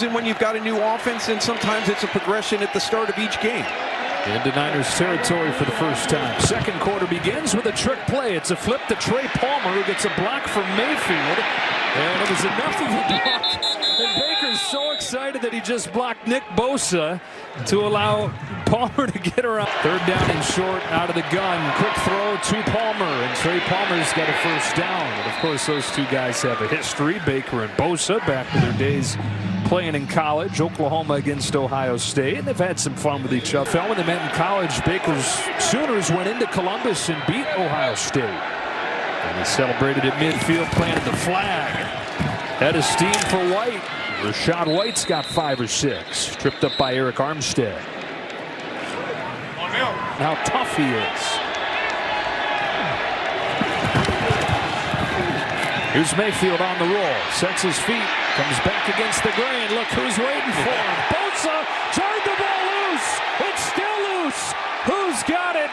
When you've got a new offense, and sometimes it's a progression at the start of each game. Into Niners territory for the first time. Second quarter begins with a trick play. It's a flip to Trey Palmer, who gets a block from Mayfield. And it was enough of a block. And Baker's so excited that he just blocked Nick Bosa to allow Palmer to get around. Third down and short out of the gun. Quick throw to Palmer. And Trey Palmer's got a first down. And of course, those two guys have a history. Baker and Bosa, back to their days playing in college. Oklahoma against Ohio State, and they've had some fun with each other. When they met in college, Baker's Sooners went into Columbus and beat Ohio State. And he celebrated at midfield, planted the flag. Had a steam for White. Rashad White's got 5 or 6. Tripped up by Eric Armstead. How tough he is. Here's Mayfield on the roll. Sets his feet. Comes back against the grain. Look who's waiting for him. Bosa turned the ball loose. It's still loose. Who's got it?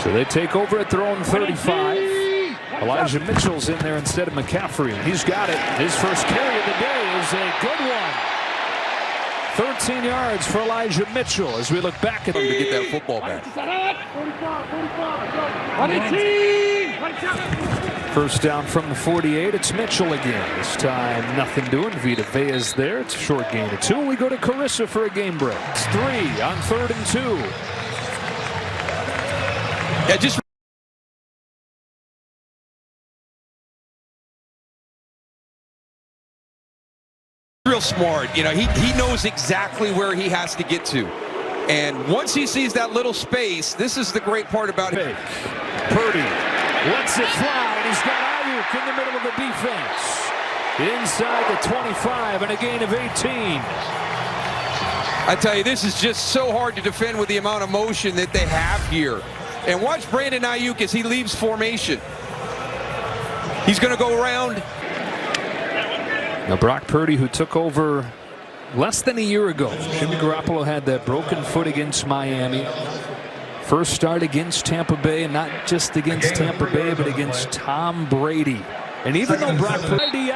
So they take over at their own 35. Elijah Mitchell's in there instead of McCaffrey. He's got it. His first carry of the day is a good one. 13 yards for Elijah Mitchell as we look back at him to get that football back. First down from the 48. It's Mitchell again. This time nothing doing. Vita Vea's there. It's a short gain of 2. We go to Carissa for a game break. It's 3 on 3rd and 2. Yeah, just real smart. You know, he knows exactly where he has to get to. And once he sees that little space, this is the great part about it. Purdy lets it fly, and he's got Ayuk in the middle of the defense. Inside the 25 and a gain of 18. I tell you, this is just so hard to defend with the amount of motion that they have here. And watch Brandon Ayuk as he leaves formation. He's going to go around. Now Brock Purdy, who took over less than a year ago. Jimmy Garoppolo had that broken foot against Miami. First start against Tampa Bay, and not just against Tampa Bay, but against Tom Brady. And even though Brock Purdy,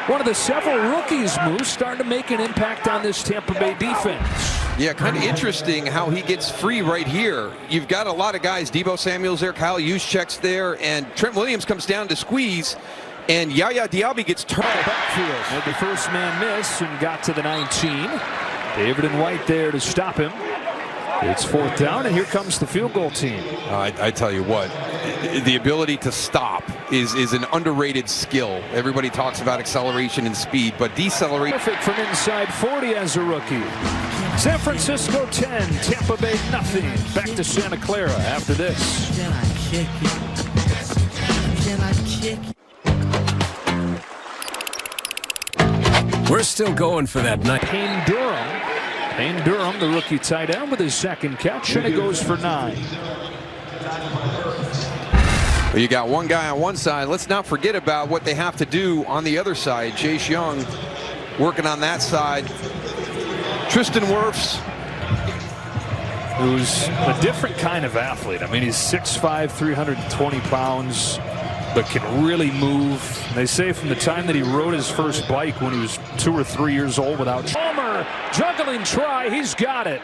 one of the several rookies, Moose, starting to make an impact on this Tampa Bay defense. Yeah, kind of interesting how he gets free right here. You've got a lot of guys. Deebo Samuel's there, Kyle Juszczyk's there, and Trent Williams comes down to squeeze. And Yaya Diaby gets turned backfield. Had the first man miss and got to the 19. David and White there to stop him. It's 4th down, and here comes the field goal team. I tell you what, the ability to stop is an underrated skill. Everybody talks about acceleration and speed, but deceleration. Perfect from inside 40 as a rookie. San Francisco 10, Tampa Bay nothing. Back to Santa Clara after this. Can I kick it? Can I kick it? We're still going for that night. Payne Durham, the rookie tight end, with his second catch, and it goes for 9. Well, you got one guy on one side. Let's not forget about what they have to do on the other side. Chase Young working on that side. Tristan Wirfs, who's a different kind of athlete. I mean, he's 6'5", 320 pounds. But can really move. They say from the time that he rode his first bike when he was 2 or 3 years old without. Palmer, juggling try, he's got it.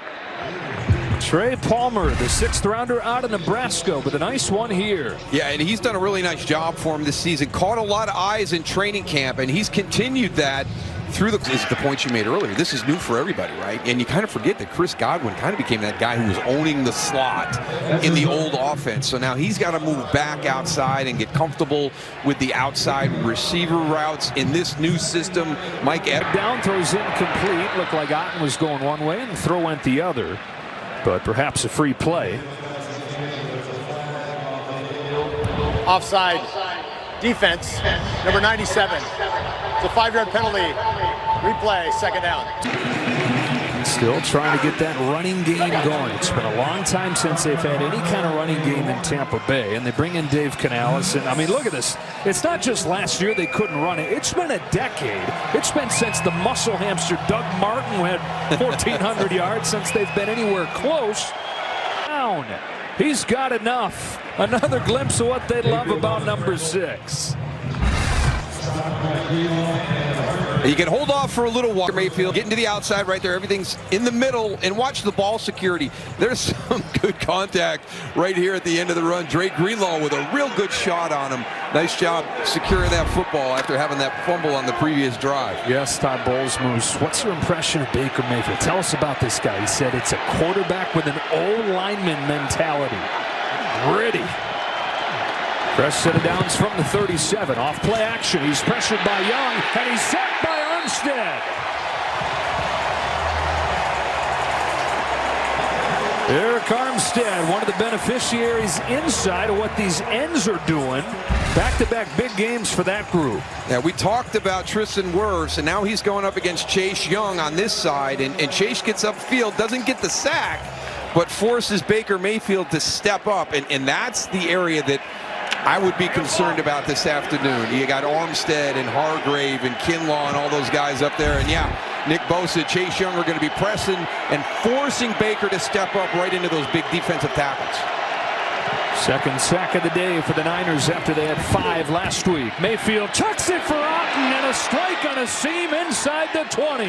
Trey Palmer, the 6th rounder out of Nebraska, with a nice one here. Yeah, and he's done a really nice job for him this season. Caught a lot of eyes in training camp, and he's continued that through the point you made earlier. This is new for everybody, right? And you kind of forget that Chris Godwin kind of became that guy who was owning the slot in the old offense. So now he's got to move back outside and get comfortable with the outside receiver routes in this new system. Mike Ed down, throws incomplete. Looked like Otten was going one way and the throw went the other. But perhaps a free play. Offside defense, number 97. It's a 5-yard penalty. Replay, 2nd down. Still trying to get that running game going. It's been a long time since they've had any kind of running game in Tampa Bay, and they bring in Dave Canales. And I mean, look at this. It's not just last year they couldn't run it. It's been a decade. It's been since the muscle hamster Doug Martin had 1,400 yards since they've been anywhere close. Down. He's got enough. Another glimpse of what they love about number 6. You can hold off for a little while. Mayfield getting to the outside right there. Everything's in the middle. And watch the ball security. There's some good contact right here at the end of the run. Dre Greenlaw with a real good shot on him. Nice job securing that football after having that fumble on the previous drive. Yes, Todd Bowles, Moose. What's your impression of Baker Mayfield? Tell us about this guy. He said it's a quarterback with an O-lineman mentality. Gritty. Fresh set of downs from the 37. Off play action. He's pressured by Young, and he's sacked by Armstead. Eric Armstead, one of the beneficiaries inside of what these ends are doing. Back-to-back big games for that group. Yeah, we talked about Tristan Wirfs, and now he's going up against Chase Young on this side, and Chase gets upfield, doesn't get the sack, but forces Baker Mayfield to step up, and that's the area that I would be concerned about this afternoon. You got Armstead and Hargrave and Kinlaw and all those guys up there. And yeah, Nick Bosa, Chase Young are going to be pressing and forcing Baker to step up right into those big defensive tackles. Second sack of the day for the Niners after they had 5 last week. Mayfield chucks it for Otten, and a strike on a seam inside the 20.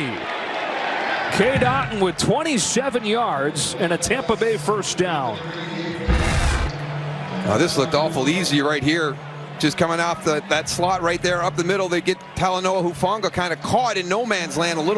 Cade Otten with 27 yards and a Tampa Bay first down. This looked awful easy right here. Just coming off that slot right there up the middle. They get Talanoa Hufanga kind of caught in no man's land a little.